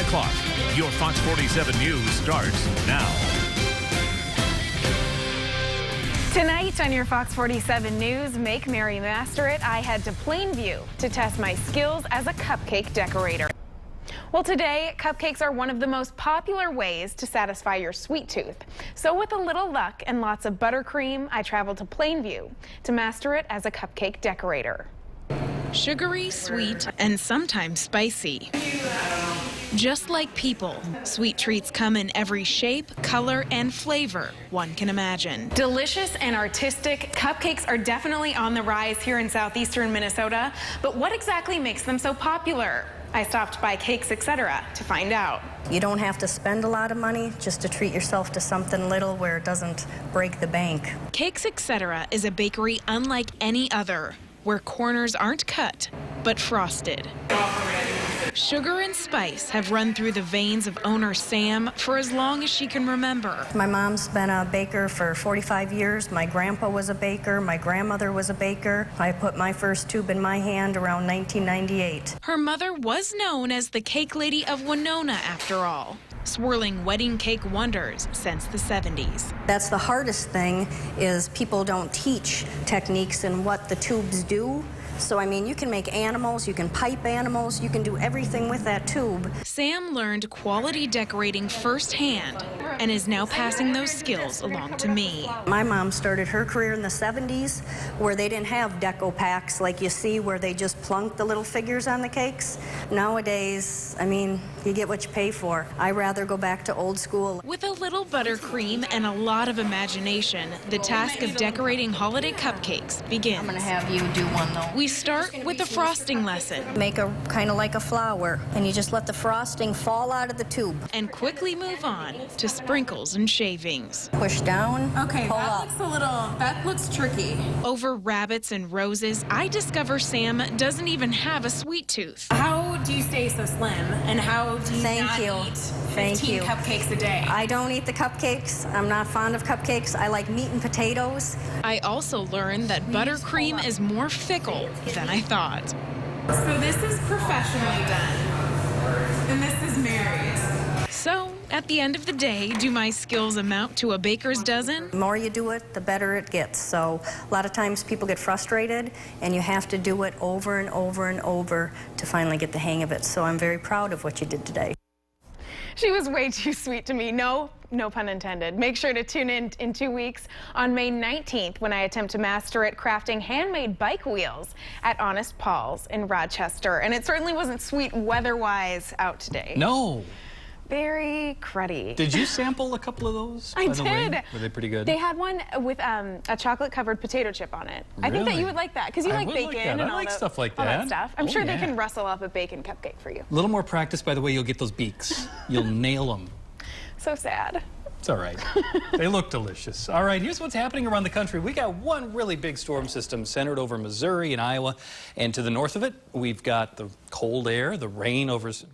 o'clock. Your Fox 47 News starts now. Tonight on your Fox 47 News, Make Mary Master It, I head to Plainview to test my skills as a cupcake decorator. Well, today, cupcakes are one of the most popular ways to satisfy your sweet tooth. So with a little luck and lots of buttercream, I traveled to Plainview to master it as a cupcake decorator. Sugary, sweet, and sometimes spicy. Just like people, sweet treats come in every shape, color, and flavor one can imagine. Delicious and artistic, cupcakes are definitely on the rise here in southeastern Minnesota. But what exactly makes them so popular? I stopped by Cakes, Etc. to find out. You don't have to spend a lot of money just to treat yourself to something little where it doesn't break the bank. Cakes, Etc. is a bakery unlike any other, where corners aren't cut, but frosted. Sugar and spice have run through the veins of owner Sam for as long as she can remember. My mom's been a baker for 45 years. My grandpa was a baker. My grandmother was a baker. I put my first tube in my hand around 1998. Her mother was known as the Cake Lady of Winona, after all, swirling wedding cake wonders since the 70s. That's the hardest thing, is people don't teach techniques and what the tubes do. So, I mean, you can make animals, you can pipe animals, you can do everything with that tube. Sam learned quality decorating firsthand and is now passing those skills along to me. My mom started her career in the 70s where they didn't have deco packs like you see where they just plunk the little figures on the cakes. Nowadays, I mean, you get what you pay for. I rather go back to old school. With a little buttercream and a lot of imagination, the task of decorating holiday cupcakes begins. I'm gonna have you do one though. We start with a frosting lesson. Make a kind of like a flower, and you just let the frosting fall out of the tube. And quickly move on to sprinkles and shavings. Push down, Okay, pull up. that looks tricky. Over rabbits and roses, I discover Sam doesn't even have a sweet tooth. How do you stay so slim, and how do you Thank not you. eat Thank 15 you. cupcakes a day? I don't eat the cupcakes. I'm not fond of cupcakes. I like meat and potatoes. I also learned that buttercream is more fickle than I thought. So this is professionally done, and this is Mary's. So, at the end of the day, do my skills amount to a baker's dozen? The more you do it, the better it gets. So a lot of times people get frustrated, and you have to do it over and over and over to finally get the hang of it. So I'm very proud of what you did today. She was way too sweet to me. No pun intended. Make sure to tune in 2 weeks on May 19th when I attempt to master it crafting handmade bike wheels at Honest Paul's in Rochester. And it certainly wasn't sweet weather-wise out today. No. Very cruddy. Did you sample a couple of those? I by the way? did. Were they pretty good? They had one with a chocolate-covered potato chip on it. I think that Really? you would like that because you I like would bacon like that. and I all like stuff like all that that. stuff. I'm Oh, sure they yeah. can rustle up a bacon cupcake for you. A little more practice, by the way, you'll get those beaks. You'll nail them. So sad. It's all right. They look delicious. All right, here's what's happening around the country. We got one really big storm system centered over Missouri and Iowa, and to the north of it, we've got the cold air, the rain over most